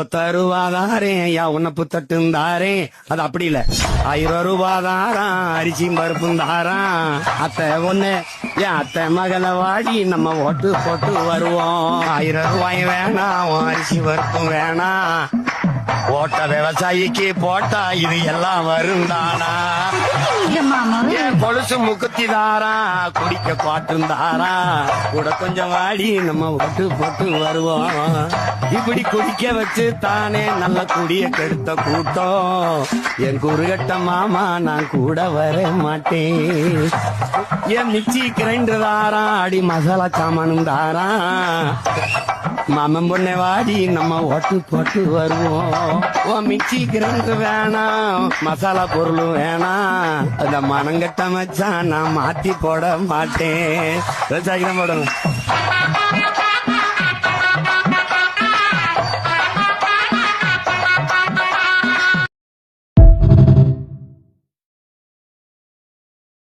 ஒத்தருவாதாரேன் யா உன்னப்பு தட்டும் தாரேன். அது அப்படி இல்ல, 1000 ரூபாய் தாரான் அரிசியும் பருப்பும் தாரான். அத்தை ஒண்ணு என் அத்தை மகளை வாடி நம்ம ஓட்டு போட்டு வருவோம். 1000 ரூபாய் வேணாம், அரிசி பருப்பும் வேணாம். ஓட்ட விவசாயிக்கு போட்டா இது எல்லாம் வருந்தானா? என் பொழுசு முக்குத்தி தாரா, குடிக்க பாட்டும் தாரா. கூட கொஞ்சம் வாடி நம்ம ஓட்டு போட்டு வருவோம். இப்படி குடிக்க வச்சு தானே நல்ல குடிய கெடுத்த கூட்டம். என் குறுகட்ட மாமா நான் கூட வர மாட்டேன். என் மிச்சி கிரைண்டர் தாரா, அடி மசாலா சாமானும் தாரா. மாமன் பொண்ணை வாடி நம்ம ஓட்டு போட்டு வருவோம். மிச்சி கிரைண்டர் வேணாம், மசாலா பொருளும் வேணாம். அந்த மனங்கட்ட மச்சான் நான் மாத்தி போட மாட்டேன். விவசாயிதான் போடணும்.